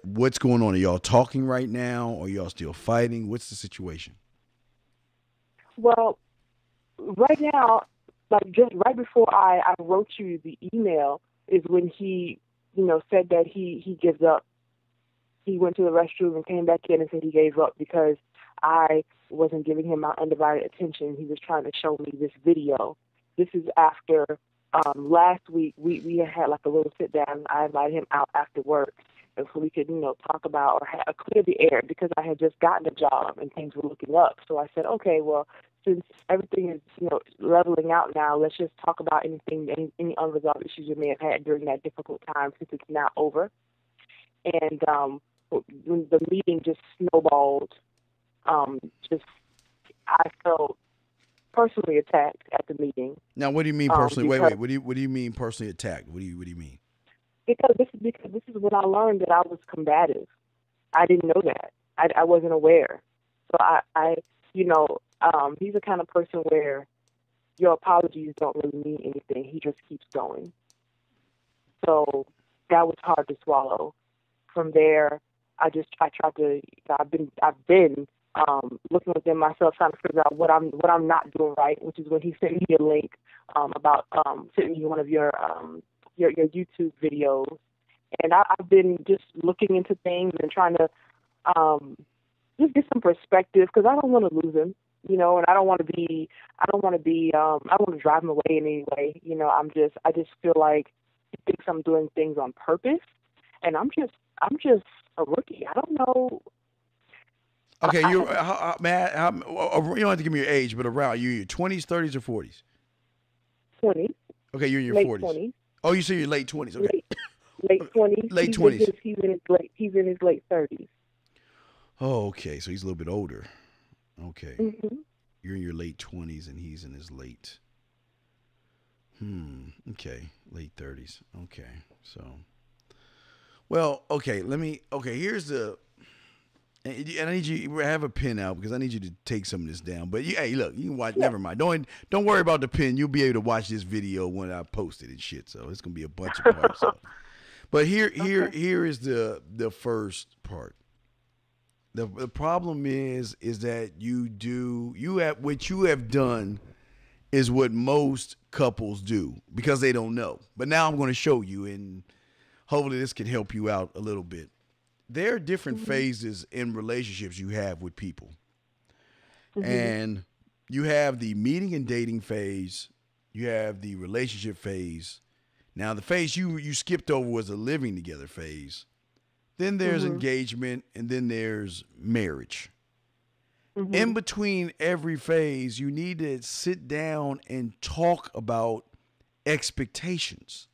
what's going on? Are y'all talking right now? Or are y'all still fighting? What's the situation? Well, right now, like just right before I wrote you the email is when he, said that he gives up. He went to the restroom and came back in and said he gave up because I wasn't giving him my undivided attention. He was trying to show me this video. This is after last week we had like a little sit down. I invited him out after work and so we could, talk about or clear the air because I had just gotten a job and things were looking up. So I said, okay, well, since everything is, leveling out now, let's just talk about any unresolved issues you may have had during that difficult time since it's now over. And when the meeting just snowballed, I felt personally attacked at the meeting. Now, what do you mean personally? Wait. What do you mean personally attacked? What do you mean? Because this is when I learned that I was combative. I didn't know that. I wasn't aware. So he's the kind of person where your apologies don't really mean anything. He just keeps going. So that was hard to swallow. From there, I've been looking within myself, trying to figure out what I'm not doing right, which is when he sent me a link about sending me one of your YouTube videos, and I've been just looking into things and trying to just get some perspective because I don't want to lose him, and I don't want to drive him away in any way, I just feel like he thinks I'm doing things on purpose, and I'm just a rookie. I don't know. Okay, you don't have to give me your age, but around you, your 20s, 30s, or 40s? 20s. Okay, you're in your late 40s. 20s. Oh, you say you're late 20s. Okay. Late 20s. Late 20s. He's in his late 30s. Oh, okay. So he's a little bit older. Okay. Mm-hmm. You're in your late 20s and he's in his late. Okay. Late 30s. Okay. So. Well, okay. Here's the. And I need you. I have a pen out because I need you to take some of this down. But hey, look, you can watch. Yeah. Never mind. Don't worry about the pen. You'll be able to watch this video when I post it and shit. So it's gonna be a bunch of parts. So. But here is the first part. The problem is that what you have done is what most couples do because they don't know. But now I'm going to show you, and hopefully this can help you out a little bit. There are different phases in relationships you have with people. And you have the meeting and dating phase. You have the relationship phase. Now, the phase you skipped over was a living together phase. Then there's engagement, and then there's marriage. In between every phase, you need to sit down and talk about expectations.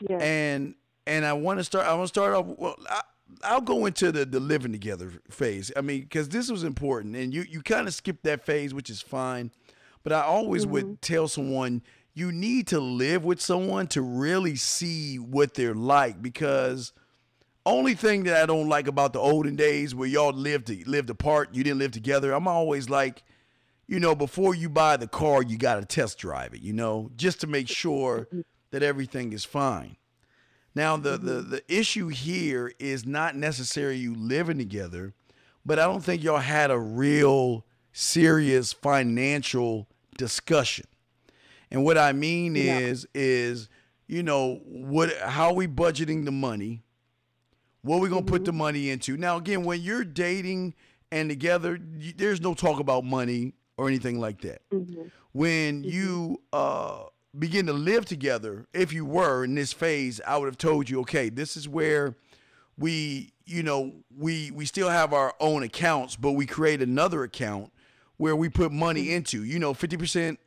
Yeah. And I want to start off, well, I'll go into the living together phase. I mean, because this was important, and you kind of skipped that phase, which is fine. But I always would tell someone, you need to live with someone to really see what they're like, because only thing that I don't like about the olden days where y'all lived apart, you didn't live together, I'm always like, before you buy the car, you got to test drive it, just to make sure that everything is fine. Now, the issue here is not necessarily you living together, but I don't think y'all had a real serious financial discussion. And what I mean is how we budgeting the money, what we going to put the money into. Now, again, when you're dating and together, there's no talk about money or anything like that. When you begin to live together, if you were in this phase, I would have told you, okay, this is where we still have our own accounts, but we create another account where we put money into, 50%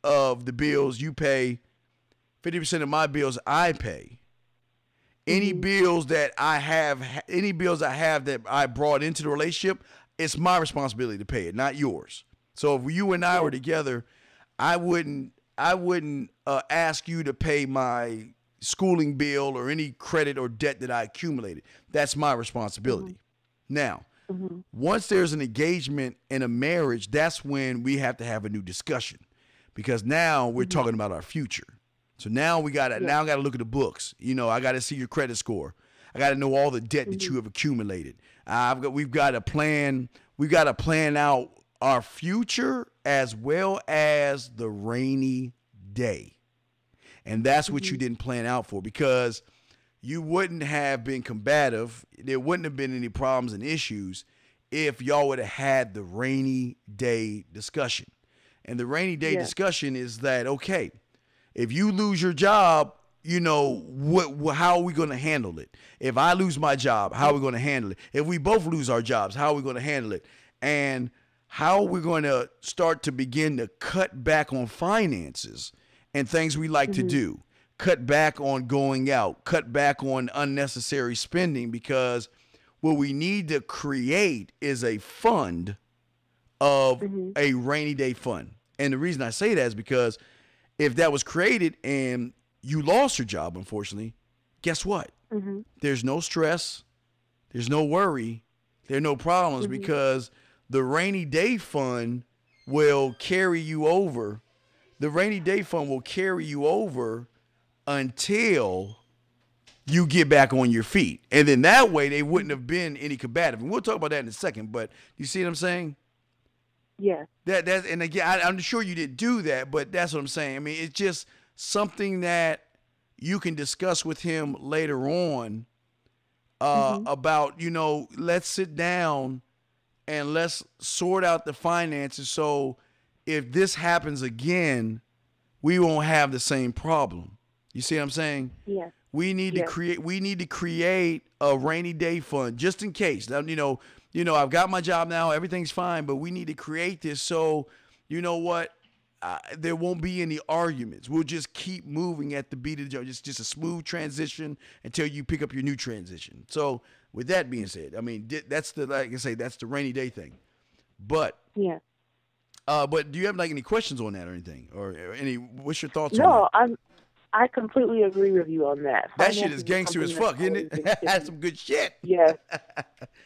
of the bills you pay, 50% of my bills I pay. Any bills that I have that I brought into the relationship, it's my responsibility to pay it, not yours. So if you and I were together, I wouldn't ask you to pay my schooling bill or any credit or debt that I accumulated. That's my responsibility. Now, once there's an engagement and a marriage, that's when we have to have a new discussion, because now we're talking about our future. So now we got to look at the books. I got to see your credit score. I got to know all the debt that you have accumulated. We've got to plan. We've got to plan out our future as well as the rainy day. And that's what you didn't plan out for, because you wouldn't have been combative. There wouldn't have been any problems and issues if y'all would have had the rainy day discussion. And the rainy day discussion is that, okay, if you lose your job, you know, how are we going to handle it? If I lose my job, how are we going to handle it? If we both lose our jobs, how are we going to handle it? And how are we going to start to begin to cut back on finances and things we like to do? Cut back on going out, cut back on unnecessary spending, because what we need to create is a fund of a rainy day fund. And the reason I say that is because if that was created and you lost your job, unfortunately, guess what? There's no stress, there's no worry, there are no problems, because the rainy day fund will carry you over. The rainy day fund will carry you over until you get back on your feet. And then that way they wouldn't have been any combative. And we'll talk about that in a second, but you see what I'm saying? Yeah. And again, I'm sure you didn't do that, but that's what I'm saying. I mean, it's just something that you can discuss with him later on about, you know, let's sit down and let's sort out the finances, so if this happens again, we won't have the same problem. You see what I'm saying? Yeah. We need to create a rainy day fund just in case. Now, you know, I've got my job now, everything's fine, but we need to create this so, you know what, there won't be any arguments. We'll just keep moving at the beat of the drum. Just a smooth transition until you pick up your new transition. So with that being said, I mean, that's the, like I say, that's the rainy day thing. But but do you have like any questions on that or anything, or any? What's your thoughts on that? No, I completely agree with you on that. That shit is gangster as fuck, isn't it? That's some good shit. Yes.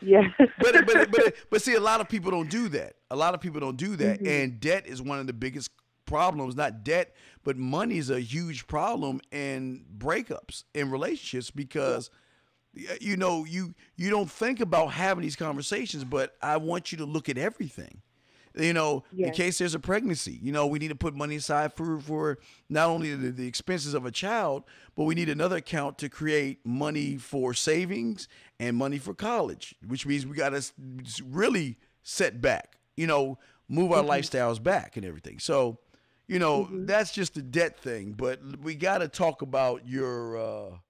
Yes. but see, a lot of people don't do that. A lot of people don't do that, and debt is one of the biggest problems. Not debt, but money is a huge problem in breakups in relationships, because you know, you don't think about having these conversations, but I want you to look at everything. You know, in case there's a pregnancy, you know, we need to put money aside for not only the expenses of a child, but we need another account to create money for savings and money for college, which means we got to really set back, you know, move our lifestyles back and everything. So, you know, that's just the debt thing. But we got to talk about your